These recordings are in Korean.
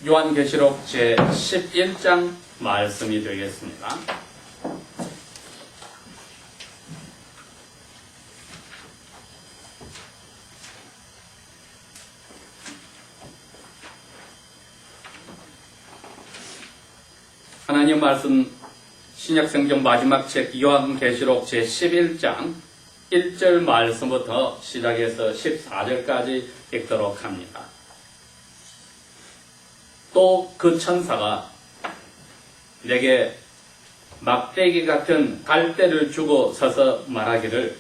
요한계시록 제11장 말씀이 되겠습니다. 하나님 말씀 신약성경 마지막 책 요한계시록 제11장 1절 말씀부터 시작해서 14절까지 읽도록 합니다. 또 그 천사가 내게 막대기 같은 갈대를 주고 서서 말하기를,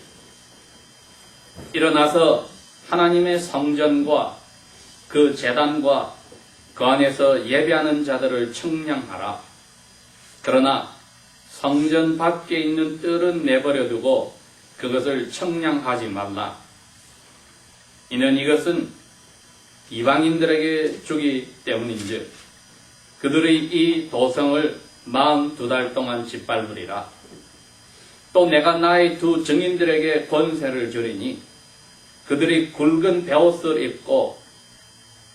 일어나서 하나님의 성전과 그 제단과 그 안에서 예배하는 자들을 청량하라. 그러나 성전 밖에 있는 뜰은 내버려 두고 그것을 청량하지 말라. 이는 이것은 이방인들에게 주기 때문인즉 그들의 이 도성을 42달 동안 짓밟으리라. 또 내가 나의 두 증인들에게 권세를 주리니 그들이 굵은 베옷을 입고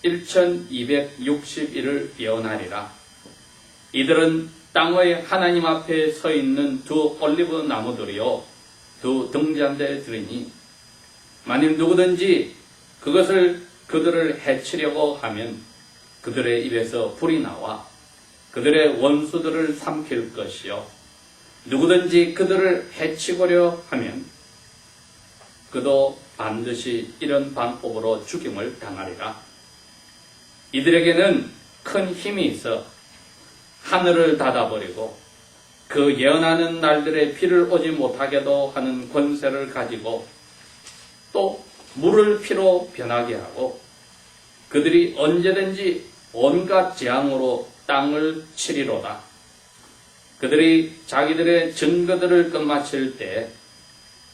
1260일을 예언하리라. 이들은 땅의 하나님 앞에 서 있는 두 올리브 나무들이요 두 등잔대들이니 만일 누구든지 그들을 해치려고 하면 그들의 입에서 불이 나와 그들의 원수들을 삼킬 것이요 누구든지 그들을 해치고려 하면 그도 반드시 이런 방법으로 죽임을 당하리라. 이들에게는 큰 힘이 있어 하늘을 닫아버리고 그 예언하는 날들의 비를 오지 못하게도 하는 권세를 가지고 또 물을 피로 변하게 하고 그들이 언제든지 온갖 재앙으로 땅을 치리로다. 그들이 자기들의 증거들을 끝마칠 때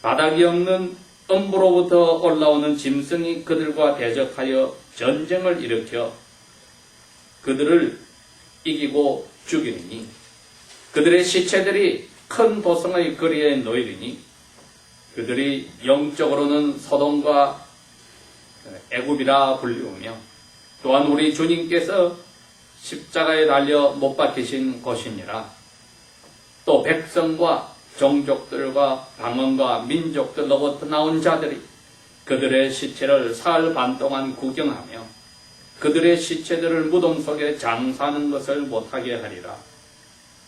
바닥이 없는 음부로부터 올라오는 짐승이 그들과 대적하여 전쟁을 일으켜 그들을 이기고 죽이니 그들의 시체들이 큰 도성의 거리에 놓이리니 그들이 영적으로는 소돔과 애굽이라 불리우며 또한 우리 주님께서 십자가에 달려 못 박히신 곳이니라. 또 백성과 종족들과 방언과 민족들로부터 나온 자들이 그들의 시체를 사흘 반 동안 구경하며 그들의 시체들을 무덤 속에 장사하는 것을 못하게 하리라.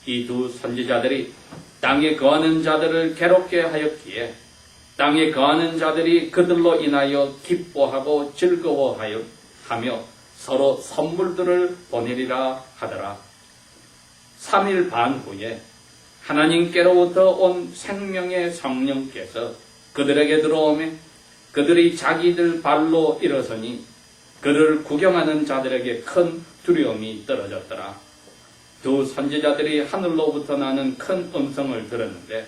이 두 선지자들이 땅에 거하는 자들을 괴롭게 하였기에 땅에 거하는 자들이 그들로 인하여 기뻐하고 즐거워하며 서로 선물들을 보내리라 하더라. 3일 반 후에 하나님께로부터 온 생명의 성령께서 그들에게 들어오매 그들이 자기들 발로 일어서니 그를 구경하는 자들에게 큰 두려움이 떨어졌더라. 두 선지자들이 하늘로부터 나는 큰 음성을 들었는데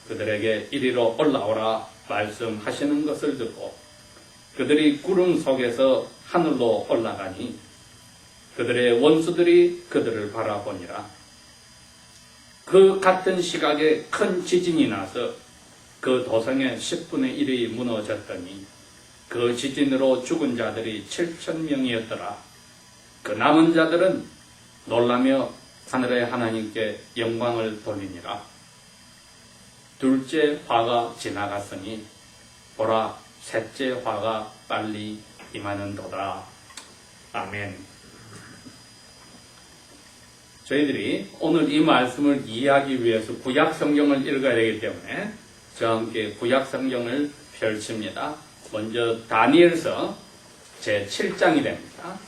그들에게 이리로 올라오라 말씀하시는 것을 듣고 그들이 구름 속에서 하늘로 올라가니 그들의 원수들이 그들을 바라보니라. 그 같은 시각에 큰 지진이 나서 그 도성의 10분의 1이 무너졌더니 그 지진으로 죽은 자들이 7,000명이었더라. 그 남은 자들은 놀라며 하늘의 하나님께 영광을 돌리니라. 둘째 화가 지나갔으니 보라 셋째 화가 빨리 임하는도다. 아멘. 저희들이 오늘 이 말씀을 이해하기 위해서 구약 성경을 읽어야 되기 때문에 저와 함께 구약 성경을 펼칩니다. 먼저 다니엘서 제7장이 됩니다.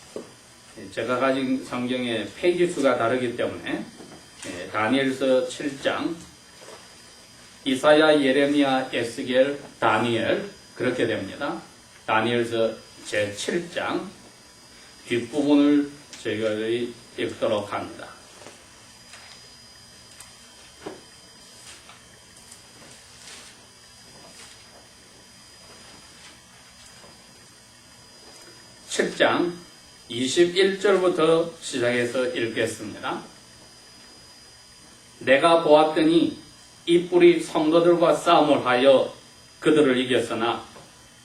제가 가진 성경의 페이지 수가 다르기 때문에 다니엘서 7장, 이사야, 예레미야, 에스겔, 다니엘 그렇게 됩니다. 다니엘서 제7장 뒷부분을 저희가 읽도록 합니다. (7장) 21절부터 시작해서 읽겠습니다. 내가 보았더니 이 뿔이 성도들과 싸움을 하여 그들을 이겼으나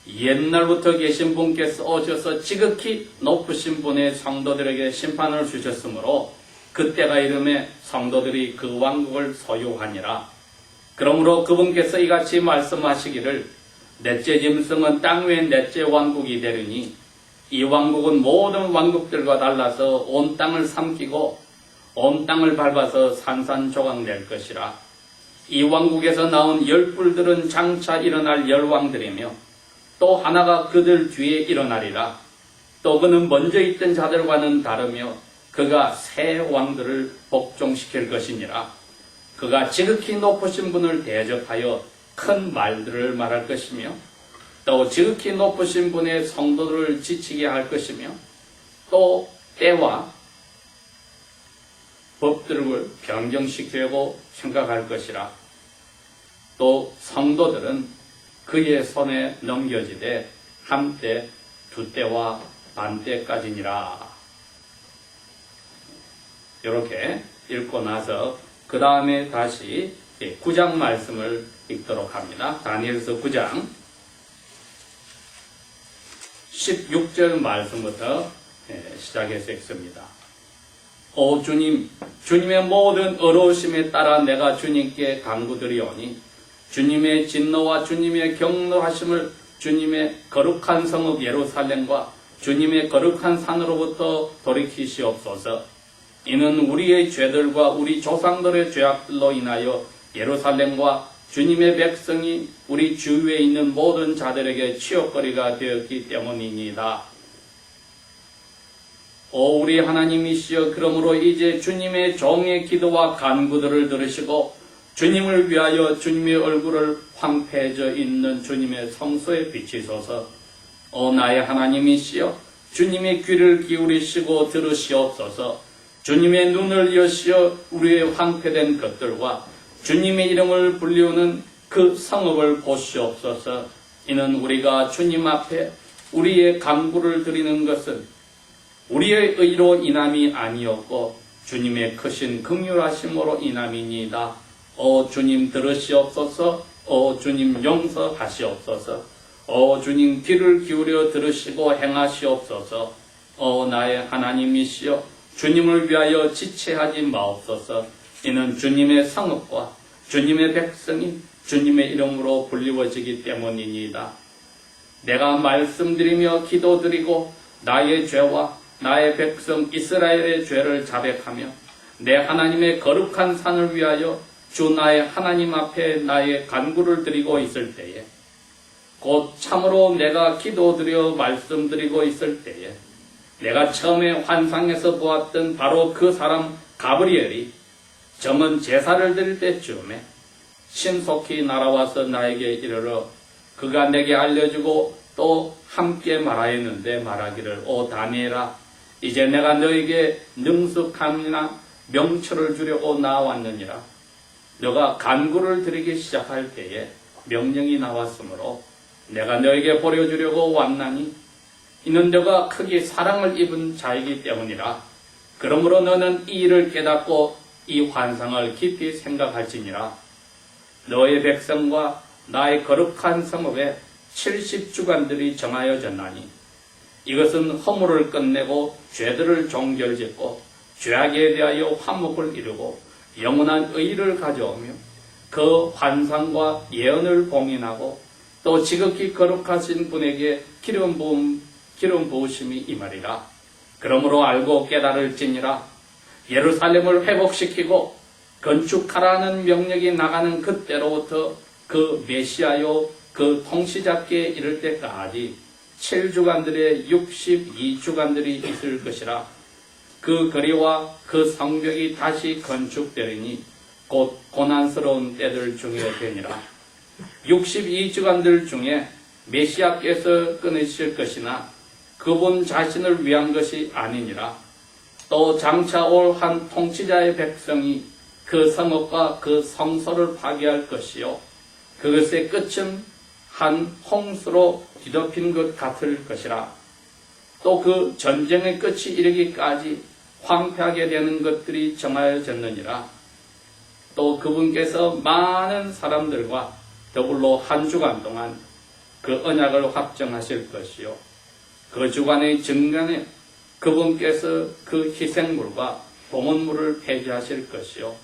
옛날부터 계신 분께서 오셔서 지극히 높으신 분의 성도들에게 심판을 주셨으므로 그때가 이름에 성도들이 그 왕국을 소유하니라. 그러므로 그분께서 이같이 말씀하시기를 넷째 짐승은 땅 위의 넷째 왕국이 되리니 이 왕국은 모든 왕국들과 달라서 온 땅을 삼키고 온 땅을 밟아서 산산조각 낼 것이라. 이 왕국에서 나온 열불들은 장차 일어날 열왕들이며 또 하나가 그들 뒤에 일어나리라. 또 그는 먼저 있던 자들과는 다르며 그가 새 왕들을 복종시킬 것이니라. 그가 지극히 높으신 분을 대적하여 큰 말들을 말할 것이며 또 지극히 높으신 분의 성도들을 지치게 할 것이며 또 때와 법들을 변경시키려고 생각할 것이라. 또 성도들은 그의 손에 넘겨지되 한때, 두때와 반때까지니라. 이렇게 읽고 나서 그 다음에 다시 9장 말씀을 읽도록 합니다. 다니엘서 9장 16절 말씀부터 시작해서 읽습니다. 오 주님, 주님의 모든 어려우심에 따라 내가 주님께 간구드리오니 주님의 진노와 주님의 경노하심을 주님의 거룩한 성읍 예루살렘과 주님의 거룩한 산으로부터 돌이키시옵소서. 이는 우리의 죄들과 우리 조상들의 죄악들로 인하여 예루살렘과 주님의 백성이 우리 주위에 있는 모든 자들에게 치욕거리가 되었기 때문이니이다. 오 우리 하나님이시여, 그러므로 이제 주님의 종의 기도와 간구들을 들으시고 주님을 위하여 주님의 얼굴을 황폐해져 있는 주님의 성소에 비치소서. 오 나의 하나님이시여, 주님의 귀를 기울이시고 들으시옵소서. 주님의 눈을 여시어 우리의 황폐된 것들과 주님의 이름을 불리우는 그 성읍을 보시옵소서. 이는 우리가 주님 앞에 우리의 간구를 드리는 것은 우리의 의로 인함이 아니었고 주님의 크신 긍휼하심으로 인함이니이다. 오 주님 들으시옵소서. 오 주님 용서하시옵소서. 오 주님 귀를 기울여 들으시고 행하시옵소서. 오 나의 하나님이시여, 주님을 위하여 지체하지 마옵소서. 이는 주님의 성읍과 주님의 백성이 주님의 이름으로 불리워지기 때문이니이다. 내가 말씀드리며 기도드리고 나의 죄와 나의 백성 이스라엘의 죄를 자백하며 내 하나님의 거룩한 산을 위하여 주 나의 하나님 앞에 나의 간구를 드리고 있을 때에, 곧 참으로 내가 기도드려 말씀드리고 있을 때에, 내가 처음에 환상에서 보았던 바로 그 사람 가브리엘이 점은 제사를 드릴 때쯤에 신속히 날아와서 나에게 이르러 그가 내게 알려주고 또 함께 말하였는데 말하기를, 오 다니엘아, 이제 내가 너에게 능숙함이나 명철을 주려고 나왔느니라. 너가 간구를 드리기 시작할 때에 명령이 나왔으므로 내가 너에게 보여주려고 왔나니 이는 너가 크게 사랑을 입은 자이기 때문이라. 그러므로 너는 이 일을 깨닫고 이 환상을 깊이 생각할지니라. 너의 백성과 나의 거룩한 성읍에 70주간들이 정하여졌나니 이것은 허물을 끝내고 죄들을 종결짓고 죄악에 대하여 화목을 이루고 영원한 의를 가져오며 그 환상과 예언을 봉인하고 또 지극히 거룩하신 분에게 기름 부으심이 임하리라. 그러므로 알고 깨달을지니라. 예루살렘을 회복시키고 건축하라는 명령이 나가는 그때로부터 그 메시아요 그 통치자께 이를 때까지 7주간들의 62주간들이 있을 것이라. 그 거리와 그 성벽이 다시 건축되리니 곧 고난스러운 때들 중에 되니라. 62주간들 중에 메시아께서 끊으실 것이나 그분 자신을 위한 것이 아니니라. 또 장차 올 한 통치자의 백성이 그 성읍과 그 성소를 파괴할 것이요 그것의 끝은 한 홍수로 뒤덮인 것 같을 것이라. 또 그 전쟁의 끝이 이르기까지 황폐하게 되는 것들이 정하여졌느니라. 또 그분께서 많은 사람들과 더불어 한 주간 동안 그 언약을 확정하실 것이요. 그 주간의 정간에 그분께서 그 희생물과 봉헌물을 폐지하실 것이요.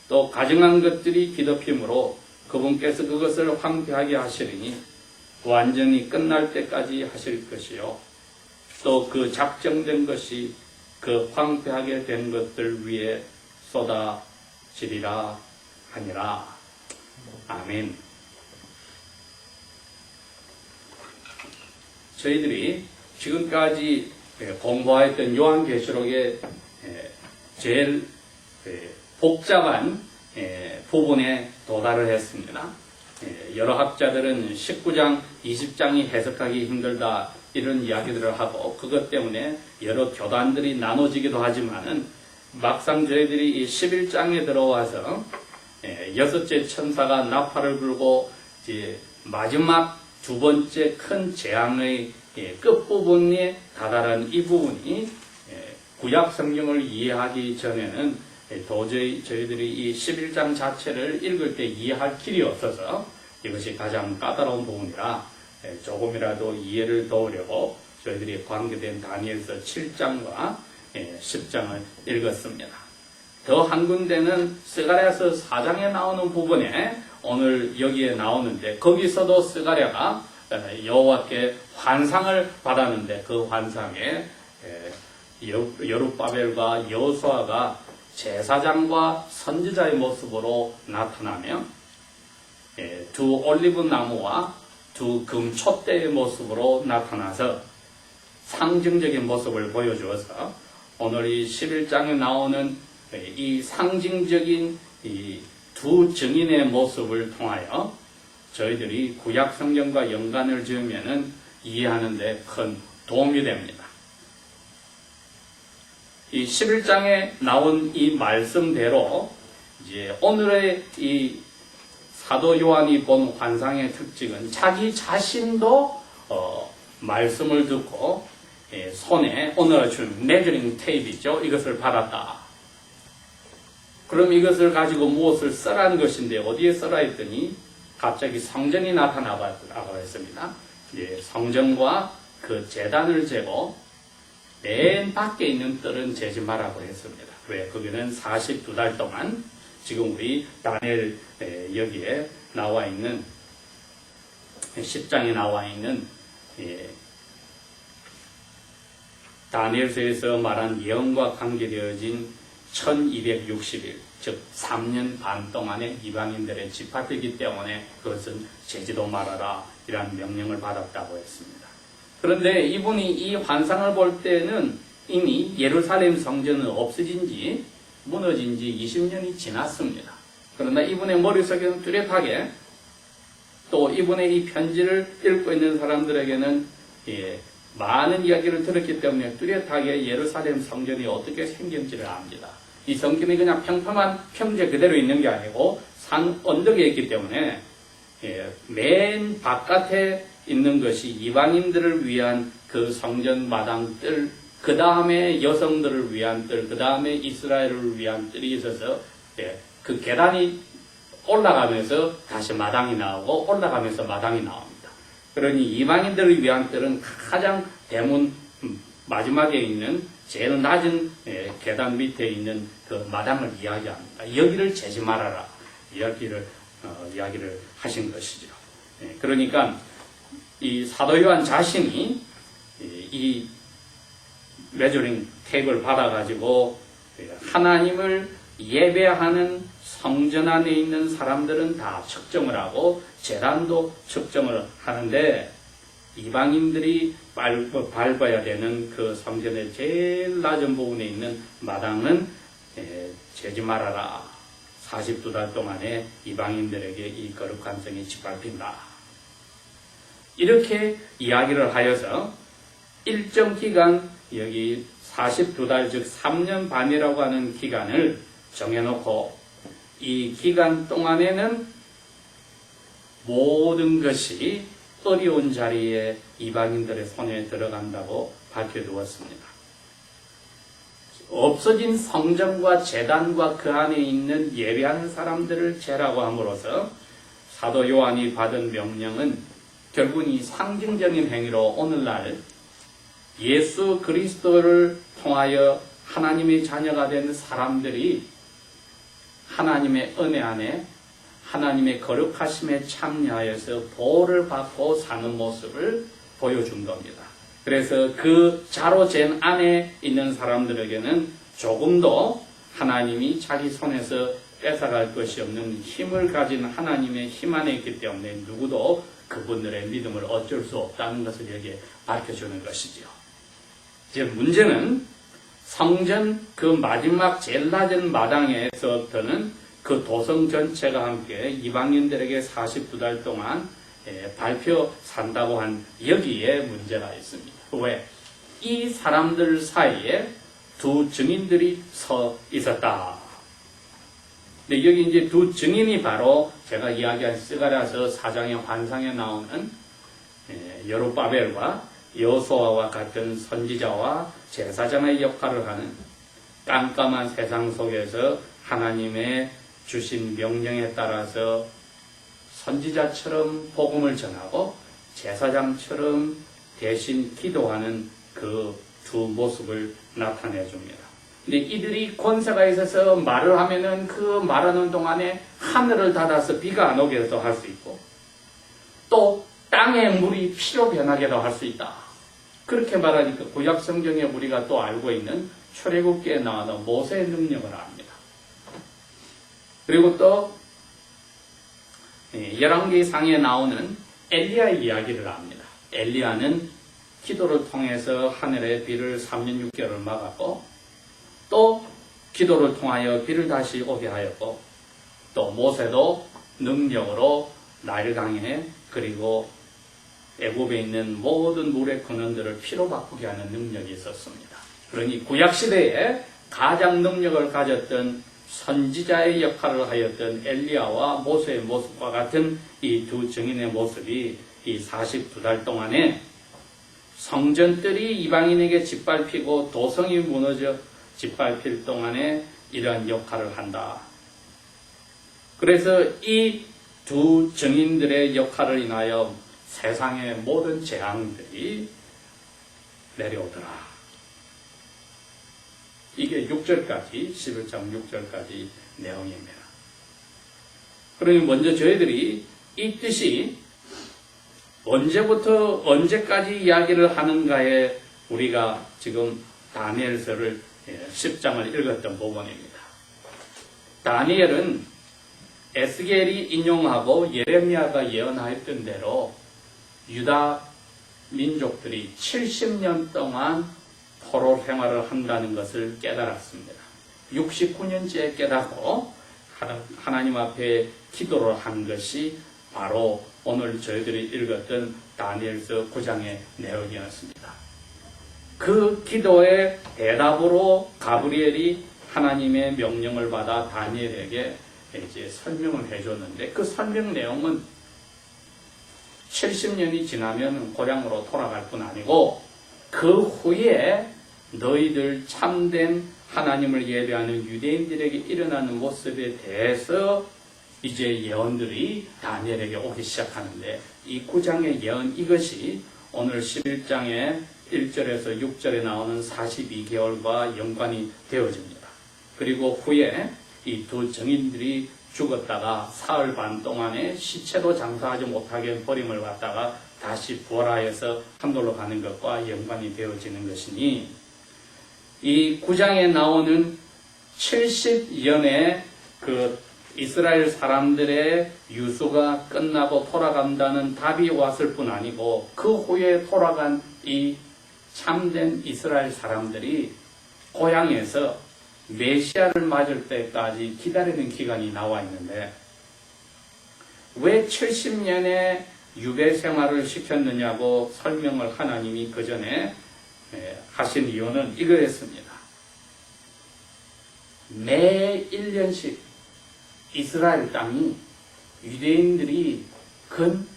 또 가증한 것들이 뒤덮임으로 그분께서 그것을 황폐하게 하시리니 완전히 끝날 때까지 하실 것이요. 또 그 작정된 것이 그 황폐하게 된 것들 위에 쏟아지리라 하니라. 아멘. 저희들이 지금까지 공부했던 요한계시록의 제일 복잡한 부분에 도달을 했습니다. 여러 학자들은 19장, 20장이 해석하기 힘들다 이런 이야기들을 하고 그것 때문에 여러 교단들이 나눠지기도 하지만은 막상 저희들이 이 11장에 들어와서 여섯째 천사가 나팔을 불고 이제 마지막 두 번째 큰 재앙의 끝부분에 다다른 이 부분이 구약 성경을 이해하기 전에는 도저히 저희들이 이 11장 자체를 읽을 때 이해할 길이 없어서 이것이 가장 까다로운 부분이라 조금이라도 이해를 도우려고 저희들이 관계된 다니엘서 7장과 10장을 읽었습니다. 더 한 군데는 스가랴서 4장에 나오는 부분에 오늘 여기에 나오는데 거기서도 스가랴가 여호와께 환상을 받았는데 그 환상에 여룹바벨과 여호수아가 제사장과 선지자의 모습으로 나타나며 두 올리브 나무와 두 금촛대의 모습으로 나타나서 상징적인 모습을 보여주어서 오늘 이 11장에 나오는 이 상징적인 이 두 증인의 모습을 통하여 저희들이 구약 성경과 연관을 지으면은 이해하는 데 큰 도움이 됩니다. 이 11장에 나온 이 말씀대로 이제 오늘의 이 사도 요한이 본 환상의 특징은 자기 자신도 말씀을 듣고 손에 오늘 준 메저링 테이프죠. 이것을 받았다. 그럼 이것을 가지고 무엇을 써라는 것인데 어디에 써라 했더니 갑자기 성전이 나타나고 했습니다. 성전과 그 제단을 재고 맨 밖에 있는 뜰은 재지 말라고 했습니다. 왜? 거기는 42달 동안 지금 우리 다니엘 여기에 나와 있는 10장에 나와 있는 다니엘서에서 말한 예언과 관계되어진 1260일, 즉 3년 반 동안의 이방인들의 집합이기 때문에 그것은 재지도 말아라 이런 명령을 받았다고 했습니다. 그런데 이분이 이 환상을 볼 때는 이미 예루살렘 성전은 없어진 지 무너진 지 20년이 지났습니다. 그러나 이분의 머릿속에는 뚜렷하게 또 이분의 이 편지를 읽고 있는 사람들에게는 많은 이야기를 들었기 때문에 뚜렷하게 예루살렘 성전이 어떻게 생겼는지를 압니다. 이 성전이 그냥 평범한 평지 그대로 있는 게 아니고 산 언덕에 있기 때문에 맨 바깥에 있는 것이 이방인들을 위한 그 성전 마당 뜰, 그 다음에 여성들을 위한 뜰, 그 다음에 이스라엘을 위한 뜰이 있어서 그 계단이 올라가면서 다시 마당이 나오고 올라가면서 마당이 나옵니다. 그러니 이방인들을 위한 뜰은 가장 대문 마지막에 있는 제일 낮은 계단 밑에 있는 그 마당을 이야기합니다. 여기를 재지 말아라 이야기를 하신 것이죠. 그러니까 이 사도 요한 자신이 이 메저링 테이프를 받아가지고 하나님을 예배하는 성전 안에 있는 사람들은 다 측정을 하고 제단도 측정을 하는데 이방인들이 밟아야 되는 그 성전의 제일 낮은 부분에 있는 마당은 재지 말아라. 42달 동안에 이방인들에게 이 거룩한 성이 짓밟힌다. 이렇게 이야기를 하여서 일정 기간 여기 42달 즉 3년 반이라고 하는 기간을 정해놓고 이 기간 동안에는 모든 것이 어려운 자리에 이방인들의 손에 들어간다고 밝혀두었습니다. 없어진 성전과 제단과 그 안에 있는 예배하는 사람들을 제라고 함으로써 사도 요한이 받은 명령은 결국은 이 상징적인 행위로 오늘날 예수 그리스도를 통하여 하나님의 자녀가 된 사람들이 하나님의 은혜 안에 하나님의 거룩하심에 참여하여서 보호를 받고 사는 모습을 보여준 겁니다. 그래서 그 자로 잰 안에 있는 사람들에게는 조금도 하나님이 자기 손에서 뺏어갈 것이 없는 힘을 가진 하나님의 힘 안에 있기 때문에 누구도 그분들의 믿음을 어쩔 수 없다는 것을 여기에 밝혀주는 것이지요. 이제 문제는 성전 그 마지막 제일 낮은 마당에서부터는 그 도성 전체가 함께 이방인들에게 49달 동안 발표 산다고 한 여기에 문제가 있습니다. 왜? 이 사람들 사이에 두 증인들이 서 있었다. 근데 여기 이제 두 증인이 바로 제가 이야기한 스가랴서 4장의 환상에 나오는 여룹바벨과 여호수아와 같은 선지자와 제사장의 역할을 하는 깜깜한 세상 속에서 하나님의 주신 명령에 따라서 선지자처럼 복음을 전하고 제사장처럼 대신 기도하는 그 두 모습을 나타내 줍니다. 근데 이들이 권세가 있어서 말을 하면은 그 말하는 동안에 하늘을 닫아서 비가 안 오게도 할 수 있고 또 땅의 물이 피로 변하게도 할 수 있다. 그렇게 말하니까 구약 성경에 우리가 또 알고 있는 출애굽기에 나오는 모세의 능력을 압니다. 그리고 또 열왕기상에 나오는 엘리야의 이야기를 압니다. 엘리야는 기도를 통해서 하늘의 비를 3년 6개월을 막았고 또 기도를 통하여 비를 다시 오게 하였고 또 모세도 능력으로 나일강에 그리고 애굽에 있는 모든 물의 근원들을 피로 바꾸게 하는 능력이 있었습니다. 그러니 구약시대에 가장 능력을 가졌던 선지자의 역할을 하였던 엘리야와 모세의 모습과 같은 이 두 증인의 모습이 이 42달 동안에 성전들이 이방인에게 짓밟히고 도성이 무너져 짓밟힐 동안에 이러한 역할을 한다. 그래서 이 두 증인들의 역할을 인하여 세상의 모든 재앙들이 내려오더라. 이게 6절까지 11장 6절까지 내용입니다. 그러니 먼저 저희들이 이 뜻이 언제부터 언제까지 이야기를 하는가에 우리가 지금 다니엘서를 10장을 읽었던 부분입니다. 다니엘은 에스겔이 인용하고 예레미야가 예언하였던 대로 유다 민족들이 70년 동안 포로 생활을 한다는 것을 깨달았습니다. 69년째에 깨닫고 하나님 앞에 기도를 한 것이 바로 오늘 저희들이 읽었던 다니엘서 9장의 내용이었습니다. 그 기도의 대답으로 가브리엘이 하나님의 명령을 받아 다니엘에게 이제 설명을 해줬는데 그 설명 내용은 70년이 지나면 고향으로 돌아갈 뿐 아니고 그 후에 너희들 참된 하나님을 예배하는 유대인들에게 일어나는 모습에 대해서 이제 예언들이 다니엘에게 오기 시작하는데 이 9장의 예언 이것이 오늘 11장의 1절에서 6절에 나오는 42개월과 연관이 되어집니다. 그리고 후에 이 두 증인들이 죽었다가 사흘 반 동안에 시체도 장사하지 못하게 버림을 받다가 다시 부활하여서 하늘로 가는 것과 연관이 되어지는 것이니 이 9장에 나오는 70년의 그 이스라엘 사람들의 유수가 끝나고 돌아간다는 답이 왔을 뿐 아니고 그 후에 돌아간 이 참된 이스라엘 사람들이 고향에서 메시아를 맞을 때까지 기다리는 기간이 나와 있는데 왜 70년의 유배 생활을 시켰느냐고 설명을 하나님이 그 전에 하신 이유는 이거였습니다. 매 1년씩 이스라엘 땅이 유대인들이 근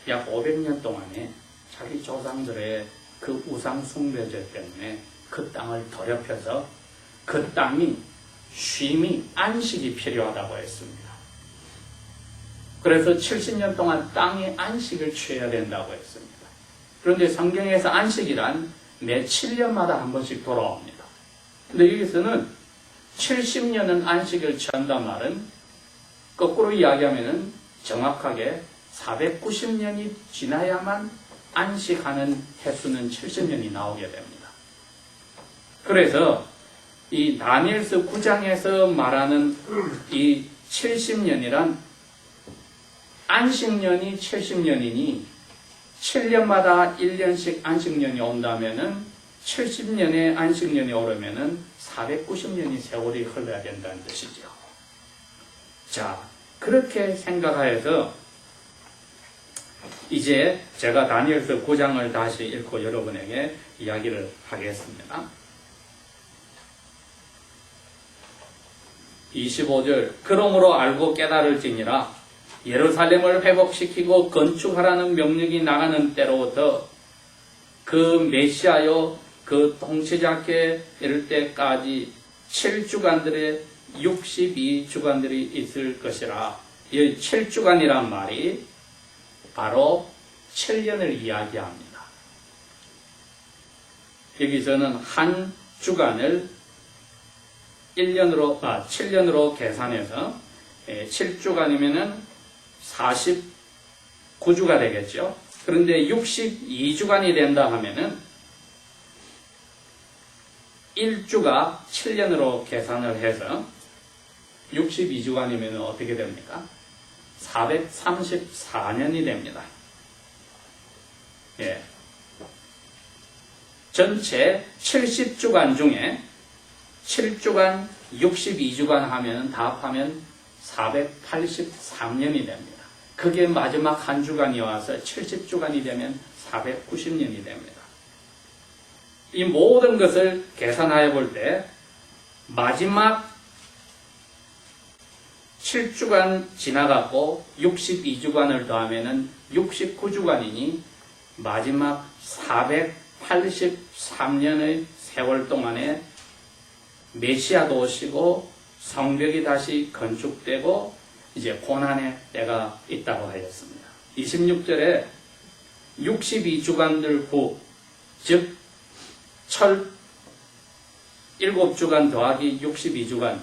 약 500년 동안에 자기 조상들의 그 우상 숭배죄 때문에 그 땅을 더럽혀서 그 땅이 쉼이 안식이 필요하다고 했습니다. 그래서 70년 동안 땅에 안식을 취해야 된다고 했습니다. 그런데 성경에서 안식이란 매 7년마다 한 번씩 돌아옵니다. 근데 여기서는 70년은 안식을 취한단 말은 거꾸로 이야기하면은 정확하게 490년이 지나야만 안식하는 횟수는 70년이 나오게 됩니다. 그래서 이 다니엘서 9장에서 말하는 이 70년이란 안식년이 70년이니 7년마다 1년씩 안식년이 온다면은 70년에 안식년이 오르면은 490년이 세월이 흘러야 된다는 뜻이죠. 자, 그렇게 생각하여서 이제 제가 다니엘서 9장을 다시 읽고 여러분에게 이야기를 하겠습니다. 25절 그러므로 알고 깨달을지니라 예루살렘을 회복시키고 건축하라는 명령이 나가는 때로부터 그 메시아요 그 통치자께 이를 때까지 7주간들의 62주간들이 있을 것이라. 이 7주간이란 말이 바로 7년을 이야기합니다. 여기서는 한 주간을 7년으로 계산해서 7주간이면은 49주가 되겠죠. 그런데 62주간이 된다 하면은 1주가 7년으로 계산을 해서 62주간이면 어떻게 됩니까? 434년이 됩니다. 예. 전체 70주간 중에 7주간, 62주간 하면 다 합하면 483년이 됩니다. 그게 마지막 한 주간이 와서 70주간이 되면 490년이 됩니다. 이 모든 것을 계산하여 볼 때 마지막 7주간 지나갔고 62주간을 더하면 69주간이니 마지막 483년의 세월 동안에 메시아도 오시고 성벽이 다시 건축되고 이제 고난의 때가 있다고 하였습니다. 26절에 62주간들 후, 즉 철 7주간 더하기 62주간,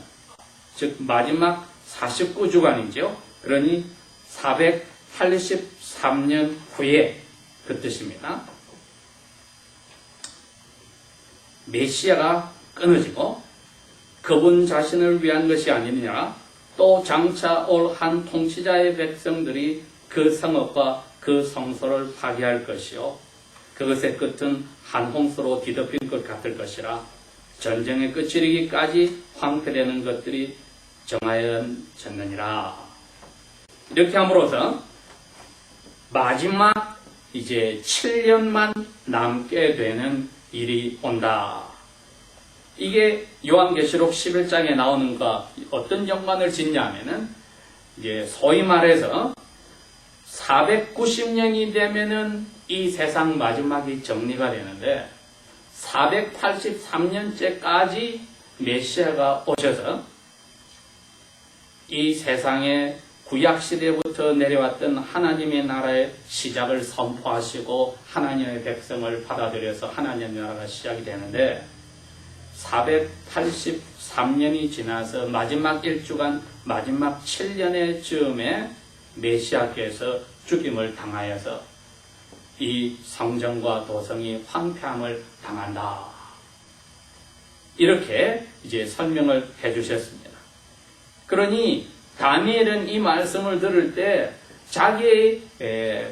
즉 마지막 49주간이죠. 그러니 483년 후에 그 뜻입니다. 메시아가 끊어지고 그분 자신을 위한 것이 아니냐, 또 장차 올 한 통치자의 백성들이 그 성읍과 그 성소를 파괴할 것이요 그것의 끝은 한 홍수로 뒤덮인 것 같을 것이라. 전쟁의 끝이 이르기까지 황폐되는 것들이 정하여졌느니라. 이렇게 함으로써 마지막 이제 7년만 남게 되는 일이 온다. 이게 요한계시록 11장에 나오는 것과 어떤 연관을 짓냐면은 이제 소위 말해서 490년이 되면은 이 세상 마지막이 정리가 되는데 483년째까지 메시아가 오셔서 이 세상에 구약시대부터 내려왔던 하나님의 나라의 시작을 선포하시고 하나님의 백성을 받아들여서 하나님의 나라가 시작이 되는데 483년이 지나서 마지막 1주간 마지막 7년의 즈음에 메시아께서 죽임을 당하여서 이 성전과 도성이 황폐함을 당한다. 이렇게 이제 설명을 해주셨습니다. 그러니 다니엘은 이 말씀을 들을 때 자기의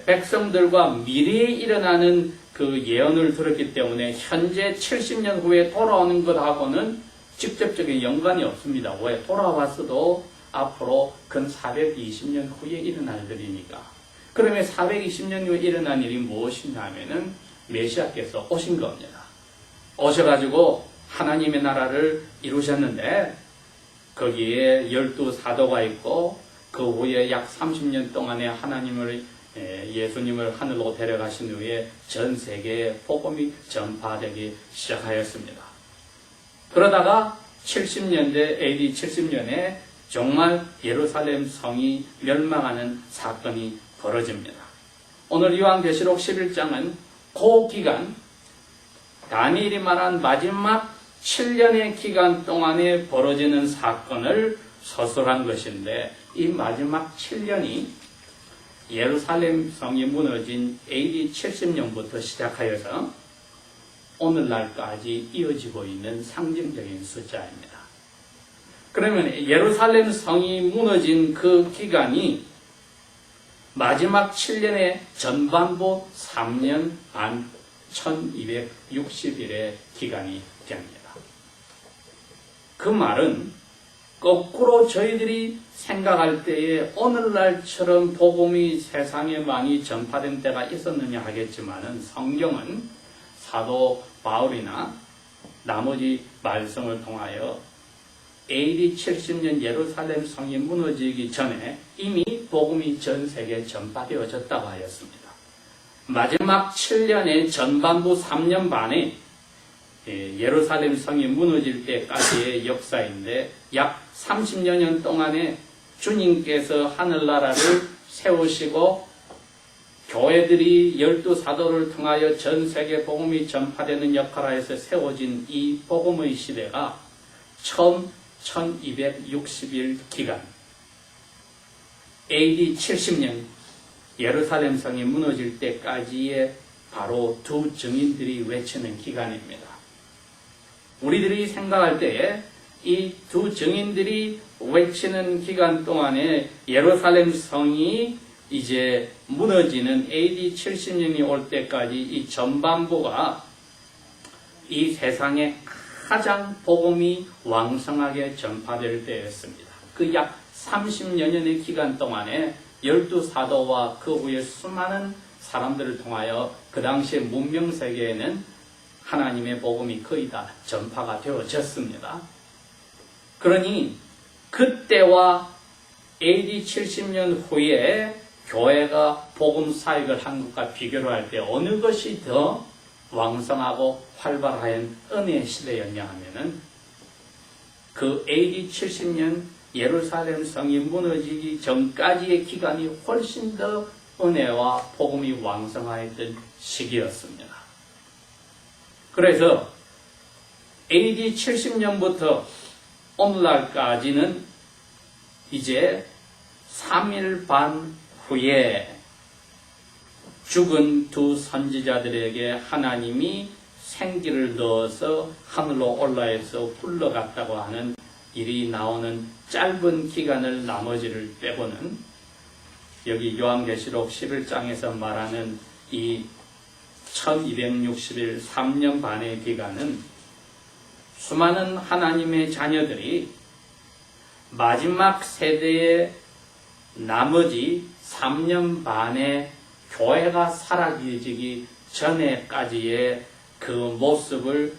백성들과 미래에 일어나는 그 예언을 들었기 때문에 현재 70년 후에 돌아오는 것하고는 직접적인 연관이 없습니다. 왜? 돌아왔어도 앞으로 근 420년 후에 일어날 일이니까. 그러면 420년 후에 일어난 일이 무엇이냐면은 메시아께서 오신 겁니다. 오셔가지고 하나님의 나라를 이루셨는데 거기에 12사도가 있고 그 후에 약 30년 동안에 예수님을 하늘로 데려가신 후에 전 세계에 복음이 전파되기 시작하였습니다. 그러다가 70년대 AD 70년에 정말 예루살렘 성이 멸망하는 사건이 벌어집니다. 오늘 요한계시록 11장은 그 기간, 다니엘이 말한 마지막 7년의 기간 동안에 벌어지는 사건을 서술한 것인데, 이 마지막 7년이 예루살렘 성이 무너진 AD 70년부터 시작하여서 오늘날까지 이어지고 있는 상징적인 숫자입니다. 그러면 예루살렘 성이 무너진 그 기간이 마지막 7년의 전반부 3년 반 1260일의 기간이 됩니다. 그 말은 거꾸로 저희들이 생각할 때에 오늘날처럼 복음이 세상에 많이 전파된 때가 있었느냐 하겠지만은, 성경은 사도 바울이나 나머지 말씀을 통하여 AD 70년 예루살렘 성이 무너지기 전에 이미 복음이 전 세계에 전파되어졌다고 하였습니다. 마지막 7년의 전반부 3년 반에 예루살렘 성이 무너질 때까지의 역사인데, 약 30여 년 동안에 주님께서 하늘나라를 세우시고 교회들이 12사도를 통하여 전 세계 복음이 전파되는 역할하에서 세워진 이 복음의 시대가 처음 1260일 기간, AD 70년 예루살렘 성이 무너질 때까지의 바로 두 증인들이 외치는 기간입니다. 우리들이 생각할 때에 이 두 증인들이 외치는 기간 동안에 예루살렘 성이 이제 무너지는 AD 70년이 올 때까지 이 전반부가 이 세상에 가장 복음이 왕성하게 전파될 때였습니다. 그 약 30여 년의 기간 동안에 12사도와 그 후에 수많은 사람들을 통하여 그 당시의 문명세계에는 하나님의 복음이 거의 다 전파가 되어졌습니다. 그러니 그때와 AD 70년 후에 교회가 복음 사역을 한 것과 비교를 할 때 어느 것이 더 왕성하고 활발한 은혜의 시대였냐 하면은, 그 AD 70년 예루살렘 성이 무너지기 전까지의 기간이 훨씬 더 은혜와 복음이 왕성하였던 시기였습니다. 그래서 AD 70년부터 오늘날까지는 이제 3일 반 후에 죽은 두 선지자들에게 하나님이 생기를 넣어서 하늘로 올라해서 불러갔다고 하는 일이 나오는 짧은 기간을 나머지를 빼고는, 여기 요한계시록 11장에서 말하는 이 1260일 3년 반의 기간은 수많은 하나님의 자녀들이 마지막 세대의 나머지 3년 반의 교회가 사라지기 전에까지의 그 모습을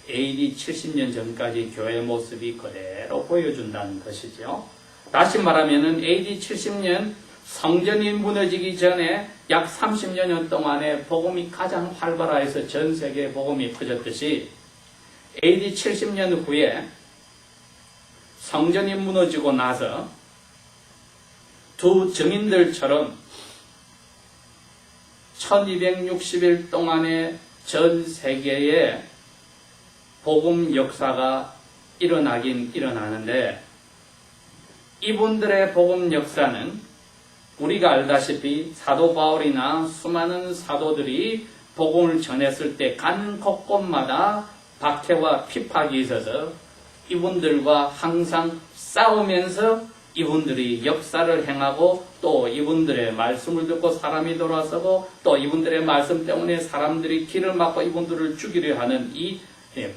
AD 70년 전까지 교회의 모습이 그대로 보여준다는 것이죠. 다시 말하면 AD 70년 성전이 무너지기 전에 약 30여 년 동안에 복음이 가장 활발해서 전 세계에 복음이 퍼졌듯이, AD 70년 후에 성전이 무너지고 나서 두 증인들처럼 1260일 동안에 전 세계에 복음 역사가 일어나긴 일어나는데, 이분들의 복음 역사는 우리가 알다시피 사도 바울이나 수많은 사도들이 복음을 전했을 때 간 곳곳마다 박해와 핍박이 있어서 이분들과 항상 싸우면서 이분들이 역사를 행하고, 또 이분들의 말씀을 듣고 사람이 돌아서고, 또 이분들의 말씀 때문에 사람들이 길을 막고 이분들을 죽이려 하는 이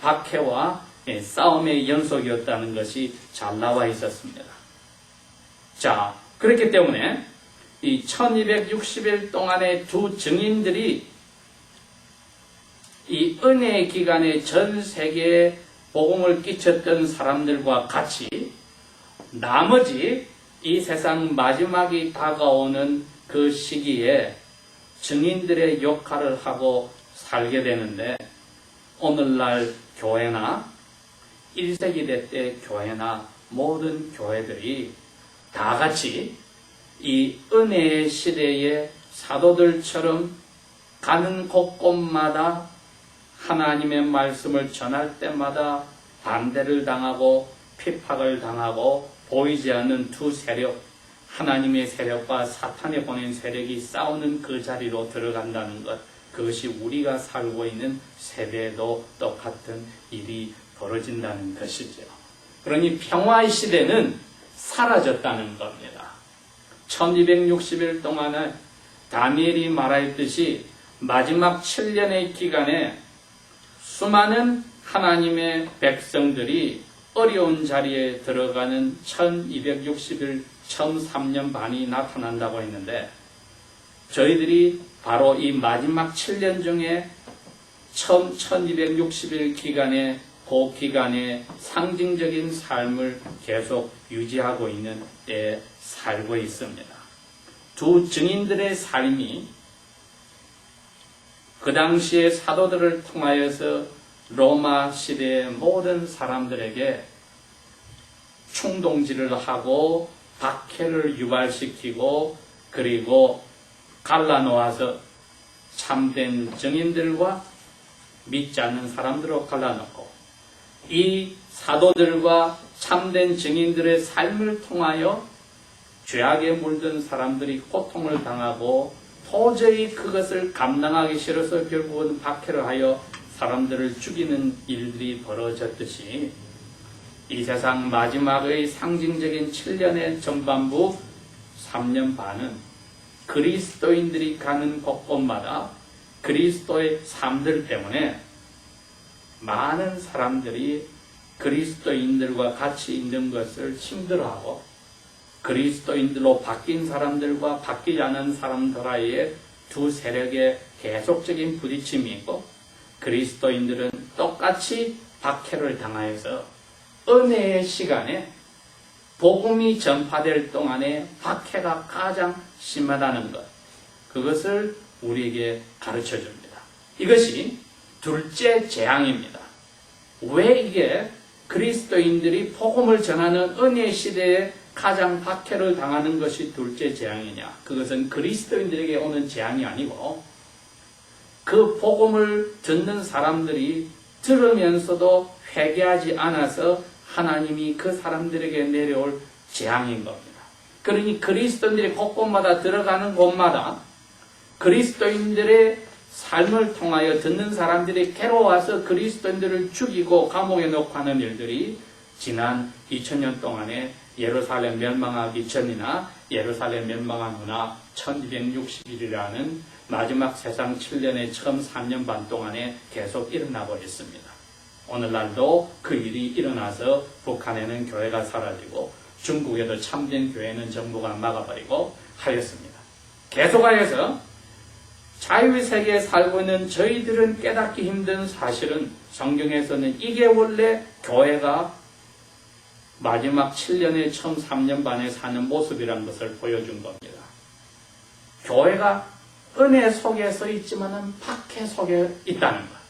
박해와 싸움의 연속이었다는 것이 잘 나와 있었습니다. 자, 그렇기 때문에 이 1260일 동안의 두 증인들이 이 은혜의 기간에 전 세계에 복음을 끼쳤던 사람들과 같이 나머지 이 세상 마지막이 다가오는 그 시기에 증인들의 역할을 하고 살게 되는데, 오늘날 교회나 1세기대 때 교회나 모든 교회들이 다 같이 이 은혜의 시대의 사도들처럼 가는 곳곳마다 하나님의 말씀을 전할 때마다 반대를 당하고 핍박을 당하고 보이지 않는 두 세력, 하나님의 세력과 사탄이 보낸 세력이 싸우는 그 자리로 들어간다는 것, 그것이 우리가 살고 있는 세대에도 똑같은 일이 벌어진다는 것이죠. 그러니 평화의 시대는 사라졌다는 겁니다. 1260일 동안에 다니엘이 말하였듯이 마지막 7년의 기간에 수많은 하나님의 백성들이 어려운 자리에 들어가는 1260일, 13년 반이 나타난다고 했는데, 저희들이 바로 이 마지막 7년 중에 1260일 기간에 그 기간에 상징적인 삶을 계속 유지하고 있는 때에 살고 있습니다. 두 증인들의 삶이 그 당시에 사도들을 통하여서 로마 시대의 모든 사람들에게 충동질을 하고 박해를 유발시키고 그리고 갈라놓아서 참된 증인들과 믿지 않는 사람들로 갈라놓고 이 사도들과 참된 증인들의 삶을 통하여 죄악에 물든 사람들이 고통을 당하고 도저히 그것을 감당하기 싫어서 결국은 박해를 하여 사람들을 죽이는 일들이 벌어졌듯이 이 세상 마지막의 상징적인 7년의 전반부 3년 반은 그리스도인들이 가는 곳곳마다 그리스도의 삶들 때문에 많은 사람들이 그리스도인들과 같이 있는 것을 힘들어하고 그리스도인들로 바뀐 사람들과 바뀌지 않은 사람들 사이에 두 세력의 계속적인 부딪힘이 있고 그리스도인들은 똑같이 박해를 당하여서 은혜의 시간에 복음이 전파될 동안에 박해가 가장 심하다는 것, 그것을 우리에게 가르쳐 줍니다. 이것이 둘째 재앙입니다. 왜 이게 그리스도인들이 복음을 전하는 은혜의 시대에 가장 박해를 당하는 것이 둘째 재앙이냐? 그것은 그리스도인들에게 오는 재앙이 아니고 그 복음을 듣는 사람들이 들으면서도 회개하지 않아서 하나님이 그 사람들에게 내려올 재앙인 겁니다. 그러니 그리스도인들이 곳곳마다 들어가는 곳마다 그리스도인들의 삶을 통하여 듣는 사람들이 괴로워서 그리스도인들을 죽이고 감옥에 넣고 하는 일들이 지난 2000년 동안에 예루살렘 멸망하기 전이나 예루살렘 멸망한 후나 1260일이라는 마지막 세상 7년의 처음 3년 반 동안에 계속 일어나고 있습니다. 오늘날도 그 일이 일어나서 북한에는 교회가 사라지고 중국에도 참된 교회는 정부가 막아버리고 하였습니다. 계속하여서 자유의 세계에 살고 있는 저희들은 깨닫기 힘든 사실은 성경에서는 이게 원래 교회가 마지막 7년의 처음 3년 반에 사는 모습이라는 것을 보여준 겁니다. 교회가 은혜 속에 서 있지만은 박해 속에 있다는 것.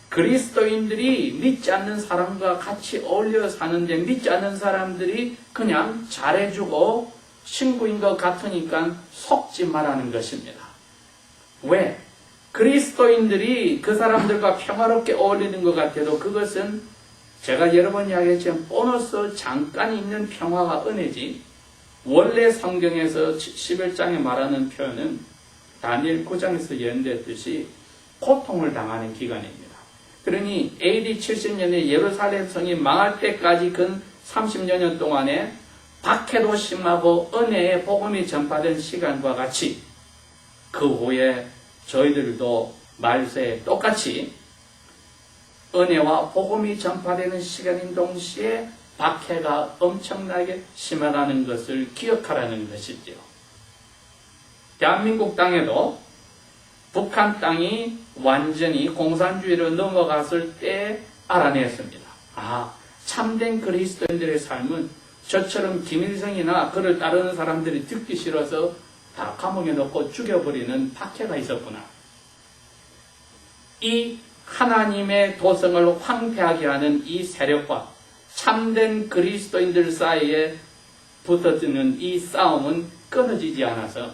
그리스도인들이 믿지 않는 사람과 같이 어울려 사는데 믿지 않는 사람들이 그냥 잘해주고 친구인 것 같으니까 속지 말라는 것입니다. 왜? 그리스도인들이 그 사람들과 평화롭게 어울리는 것 같아도 그것은 제가 여러 번 이야기했지만 보너스 잠깐 있는 평화가 은혜지 원래 성경에서 11장에 말하는 표현은 다니엘 9장에서 예언됐듯이 고통을 당하는 기간입니다. 그러니 AD 70년에 예루살렘 성이 망할 때까지 근 30여 년 동안에 박해도 심하고 은혜의 복음이 전파된 시간과 같이 그 후에 저희들도 말세에 똑같이 은혜와 복음이 전파되는 시간인 동시에 박해가 엄청나게 심하다는 것을 기억하라는 것이죠. 대한민국 땅에도 북한 땅이 완전히 공산주의로 넘어갔을 때 알아냈습니다. 참된 그리스도인들의 삶은 저처럼 김일성이나 그를 따르는 사람들이 듣기 싫어서 다 감옥에 넣고 죽여버리는 박해가 있었구나. 이 하나님의 도성을 황폐하게 하는 이 세력과 참된 그리스도인들 사이에 붙어드는 이 싸움은 끊어지지 않아서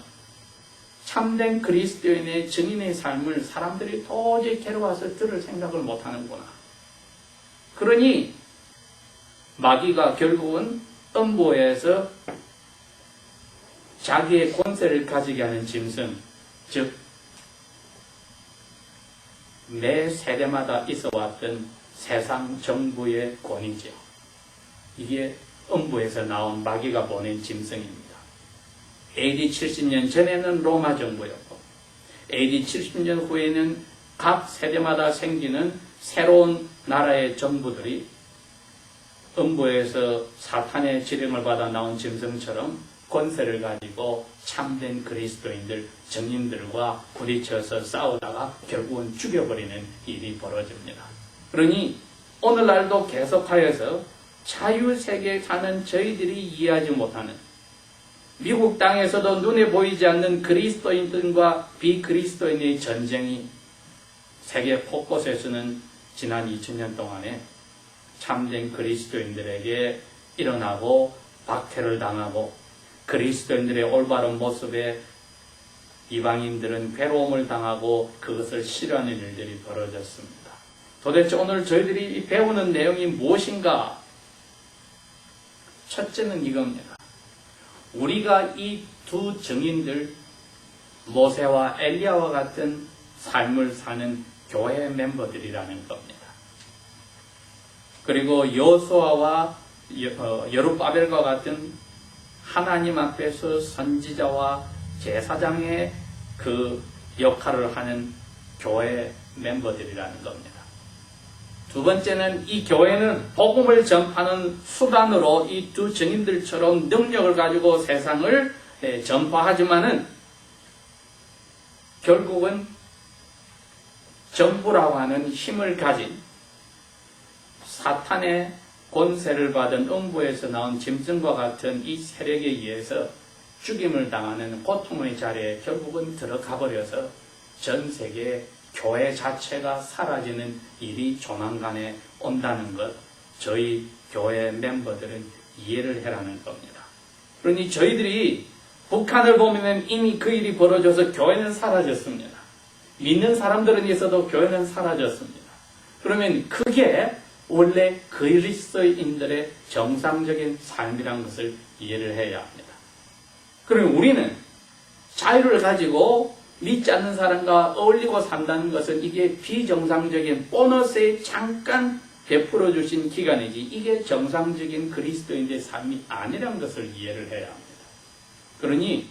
참된 그리스도인의 증인의 삶을 사람들이 도저히 괴로워서 들을 생각을 못하는구나. 그러니 마귀가 결국은 음부에서 자기의 권세를 가지게 하는 짐승, 즉 매 세대마다 있어왔던 세상 정부의 권위죠. 이게 음부에서 나온 마귀가 보낸 짐승입니다. AD 70년 전에는 로마 정부였고 AD 70년 후에는 각 세대마다 생기는 새로운 나라의 정부들이 음부에서 사탄의 지령을 받아 나온 짐승처럼 권세를 가지고 참된 그리스도인들, 증인들과 부딪혀서 싸우다가 결국은 죽여버리는 일이 벌어집니다. 그러니 오늘날도 계속하여서 자유세계에 사는 저희들이 이해하지 못하는 미국 땅에서도 눈에 보이지 않는 그리스도인들과 비그리스도인의 전쟁이 세계 곳곳에서는 지난 2000년 동안에 참된 그리스도인들에게 일어나고 박해를 당하고 그리스도인들의 올바른 모습에 이방인들은 괴로움을 당하고 그것을 싫어하는 일들이 벌어졌습니다. 도대체 오늘 저희들이 배우는 내용이 무엇인가? 첫째는 이겁니다. 우리가 이 두 증인들 모세와 엘리야와 같은 삶을 사는 교회 멤버들이라는 겁니다. 그리고 여호수아와 여룹바벨과 같은 하나님 앞에서 선지자와 제사장의 그 역할을 하는 교회 멤버들이라는 겁니다. 두 번째는 이 교회는 복음을 전파하는 수단으로 이 두 증인들처럼 능력을 가지고 세상을 전파하지만은 결국은 정부라고 하는 힘을 가진 사탄의 권세를 받은 음부에서 나온 짐승과 같은 이 세력에 의해서 죽임을 당하는 고통의 자리에 결국은 들어가 버려서 전 세계 교회 자체가 사라지는 일이 조만간에 온다는 것, 저희 교회 멤버들은 이해를 해라는 겁니다. 그러니 저희들이 북한을 보면 이미 그 일이 벌어져서 교회는 사라졌습니다. 믿는 사람들은 있어도 교회는 사라졌습니다. 그러면 그게 원래 그리스도인들의 정상적인 삶이라는 것을 이해를 해야 합니다. 그러면 우리는 자유를 가지고 믿지 않는 사람과 어울리고 산다는 것은 이게 비정상적인 보너스에 잠깐 베풀어 주신 기간이지 이게 정상적인 그리스도인의 삶이 아니라는 것을 이해를 해야 합니다. 그러니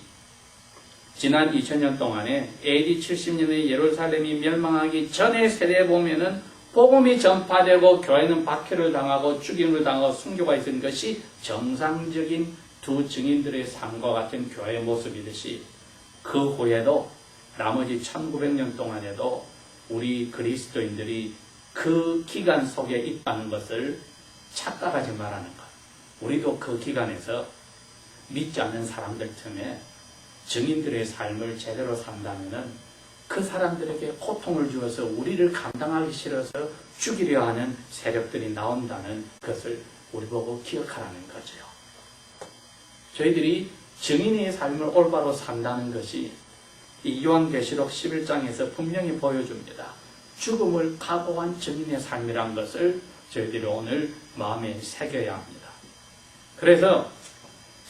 지난 2000년 동안에 AD 70년에 예루살렘이 멸망하기 전의 세대에 보면은 복음이 전파되고 교회는 박해를 당하고 죽임을 당하고 순교가 있는 것이 정상적인 두 증인들의 삶과 같은 교회의 모습이듯이 그 후에도 나머지 1900년 동안에도 우리 그리스도인들이 그 기간 속에 있다는 것을 착각하지 말라는 것. 우리도 그 기간에서 믿지 않는 사람들 틈에 증인들의 삶을 제대로 산다면은 그 사람들에게 고통을 주어서 우리를 감당하기 싫어서 죽이려 하는 세력들이 나온다는 것을 우리 보고 기억하라는 거죠. 저희들이 증인의 삶을 올바로 산다는 것이 이 요한계시록 11장에서 분명히 보여줍니다. 죽음을 각오한 증인의 삶이란 것을 저희들이 오늘 마음에 새겨야 합니다. 그래서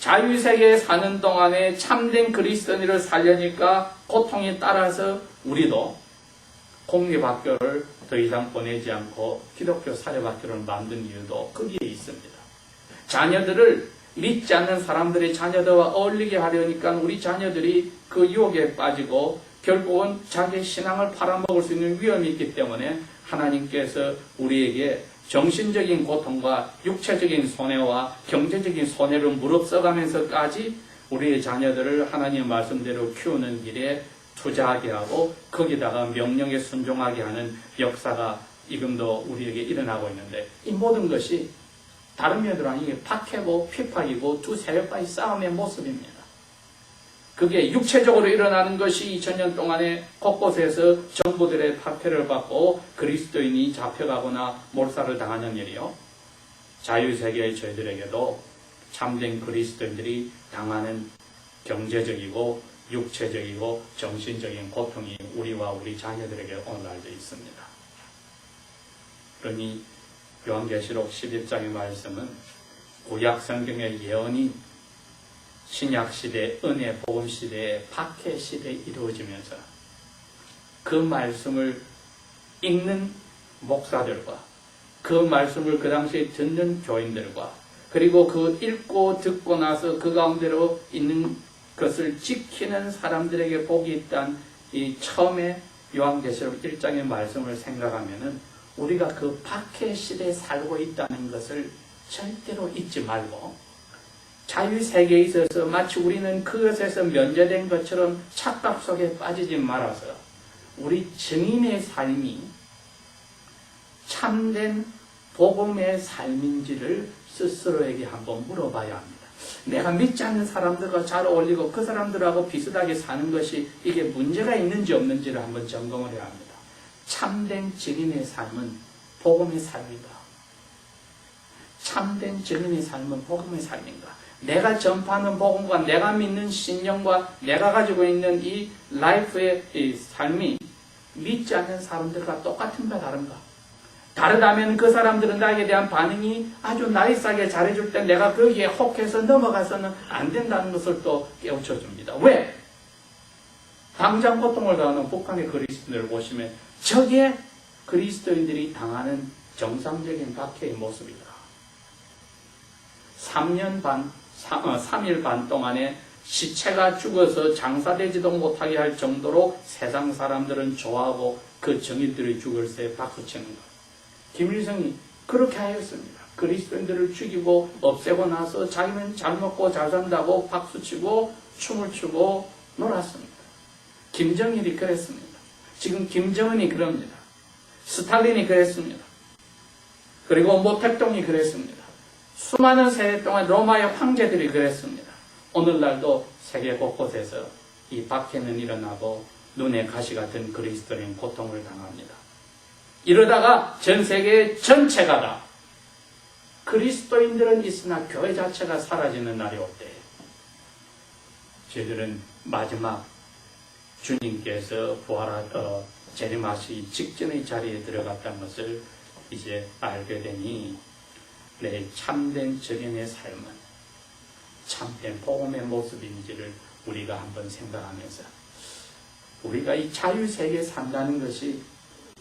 자유세계에 사는 동안에 참된 그리스도인을 살려니까 고통에 따라서 우리도 공립학교를 더 이상 보내지 않고 기독교 사립학교를 만든 이유도 거기에 있습니다. 자녀들을 믿지 않는 사람들의 자녀들과 어울리게 하려니까 우리 자녀들이 그 유혹에 빠지고 결국은 자기의 신앙을 팔아먹을 수 있는 위험이 있기 때문에 하나님께서 우리에게 정신적인 고통과 육체적인 손해와 경제적인 손해를 무릅써가면서까지 우리의 자녀들을 하나님의 말씀대로 키우는 길에 투자하게 하고 거기다가 명령에 순종하게 하는 역사가 지금도 우리에게 일어나고 있는데 이 모든 것이 다른 면으로 아니게 박해고 핍박이고 두 세력과의 싸움의 모습입니다. 그게 육체적으로 일어나는 것이 2000년 동안에 곳곳에서 정부들의 박해를 받고 그리스도인이 잡혀가거나 몰살을 당하는 일이요. 자유세계의 저희들에게도 참된 그리스도인들이 당하는 경제적이고 육체적이고 정신적인 고통이 우리와 우리 자녀들에게 오늘날도 있습니다. 그러니 요한계시록 11장의 말씀은 구약성경의 예언이 신약시대, 은혜, 복음시대의 박해시대에 이루어지면서 그 말씀을 읽는 목사들과 그 말씀을 그 당시에 듣는 교인들과 그리고 그 읽고 듣고 나서 그 가운데로 있는 것을 지키는 사람들에게 복이 있다는 이 처음에 요한계시록 1장의 말씀을 생각하면은 우리가 그 박해시대에 살고 있다는 것을 절대로 잊지 말고 자유세계에 있어서 마치 우리는 그것에서 면제된 것처럼 착각 속에 빠지지 말아서 우리 증인의 삶이 참된 복음의 삶인지를 스스로에게 한번 물어봐야 합니다. 내가 믿지 않는 사람들과 잘 어울리고 그 사람들하고 비슷하게 사는 것이 이게 문제가 있는지 없는지를 한번 점검을 해야 합니다. 참된 증인의 삶은 복음의 삶인가? 참된 증인의 삶은 복음의 삶인가? 내가 전파하는 복음과 내가 믿는 신령과 내가 가지고 있는 이 라이프의 이 삶이 믿지 않는 사람들과 똑같은가 다른가? 다르다면 그 사람들은 나에게 대한 반응이 아주 나이스하게 잘해줄 때 내가 거기에 혹해서 넘어가서는 안 된다는 것을 또 깨우쳐줍니다. 왜? 당장 고통을 당하는 북한의 그리스도인들을 보시면 저게 그리스도인들이 당하는 정상적인 박해의 모습이다. 3일 반 동안에 시체가 죽어서 장사되지도 못하게 할 정도로 세상 사람들은 좋아하고 그 정인들이 죽을 때 박수치는 것. 김일성이 그렇게 하였습니다. 그리스도인들을 죽이고 없애고 나서 자기는 잘 먹고 잘 산다고 박수치고 춤을 추고 놀았습니다. 김정일이 그랬습니다. 지금 김정은이 그럽니다. 스탈린이 그랬습니다. 그리고 모택동이 그랬습니다. 수많은 세대 동안 로마의 황제들이 그랬습니다. 오늘날도 세계 곳곳에서 이 박해는 일어나고 눈에 가시 같은 그리스도인 고통을 당합니다. 이러다가 전 세계 전체가 다 그리스도인들은 있으나 교회 자체가 사라지는 날이 올 때 저희들은 마지막 주님께서 재림하시기 직전의 자리에 들어갔다는 것을 이제 알게 되니 내 참된 절연의 삶은 참된 복음의 모습인지를 우리가 한번 생각하면서 우리가 이 자유세계에 산다는 것이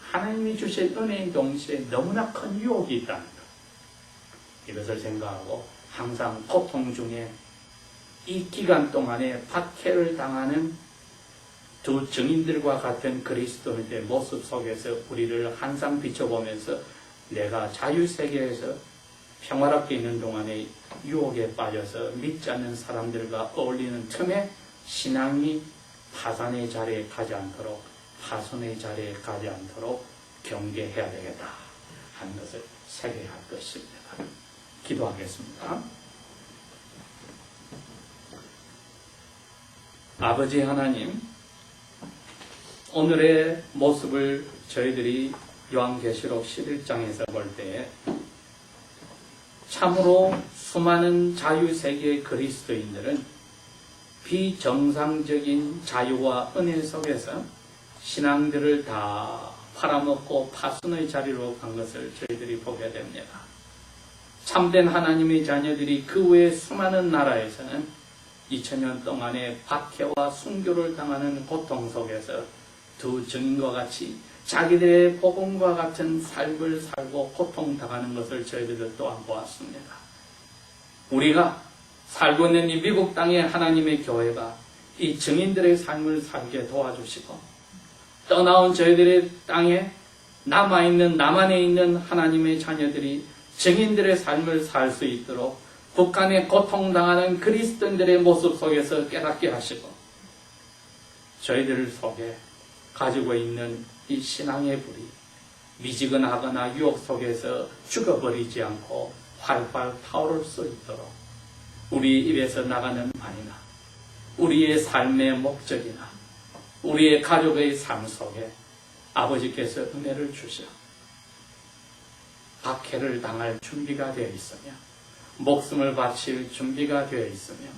하나님이 주신 은혜인 동시에 너무나 큰 유혹이 있다는 것. 이것을 생각하고 항상 고통 중에 이 기간 동안에 박해를 당하는 두 증인들과 같은 그리스도인의 모습 속에서 우리를 항상 비춰보면서 내가 자유세계에서 평화롭게 있는 동안에 유혹에 빠져서 믿지 않는 사람들과 어울리는 틈에 신앙이 파산의 자리에 가지 않도록 파손의 자리에 가지 않도록 경계해야 되겠다 하는 것을 새겨야 할 것입니다. 기도하겠습니다. 아버지 하나님, 오늘의 모습을 저희들이 요한계시록 11장에서 볼 때에 참으로 수많은 자유세계의 그리스도인들은 비정상적인 자유와 은혜 속에서 신앙들을 다 팔아먹고 파손의 자리로 간 것을 저희들이 보게 됩니다. 참된 하나님의 자녀들이 그 외 수많은 나라에서는 2000년 동안의 박해와 순교를 당하는 고통 속에서 두 증인과 같이 자기들의 복음과 같은 삶을 살고 고통당하는 것을 저희들 또한 보았습니다. 우리가 살고 있는 이 미국 땅의 하나님의 교회가 이 증인들의 삶을 살게 도와주시고 떠나온 저희들의 땅에 남한에 있는 하나님의 자녀들이 증인들의 삶을 살 수 있도록 북한에 고통당하는 그리스도인들의 모습 속에서 깨닫게 하시고 저희들 속에 가지고 있는 이 신앙의 불이 미지근하거나 유혹 속에서 죽어버리지 않고 활활 타오를 수 있도록 우리 입에서 나가는 말이나 우리의 삶의 목적이나 우리의 가족의 삶 속에 아버지께서 은혜를 주셔 박해를 당할 준비가 되어 있으며 목숨을 바칠 준비가 되어 있으며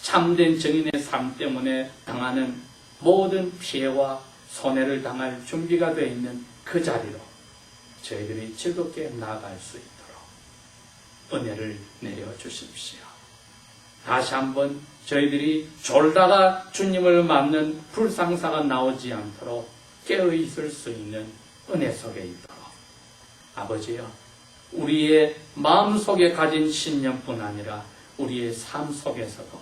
참된 증인의 삶 때문에 당하는 모든 피해와 손해를 당할 준비가 되어 있는 그 자리로 저희들이 즐겁게 나아갈 수 있도록 은혜를 내려주십시오. 다시 한번 저희들이 졸다가 주님을 맞는 불상사가 나오지 않도록 깨어있을 수 있는 은혜 속에 있도록 아버지여, 우리의 마음속에 가진 신념뿐 아니라 우리의 삶 속에서도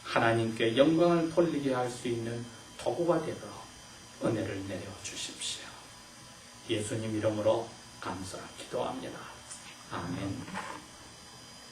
하나님께 영광을 돌리게 할 수 있는 도구가 되도록 은혜를 내려주십시오. 예수님 이름으로 감사 기도합니다. 아멘.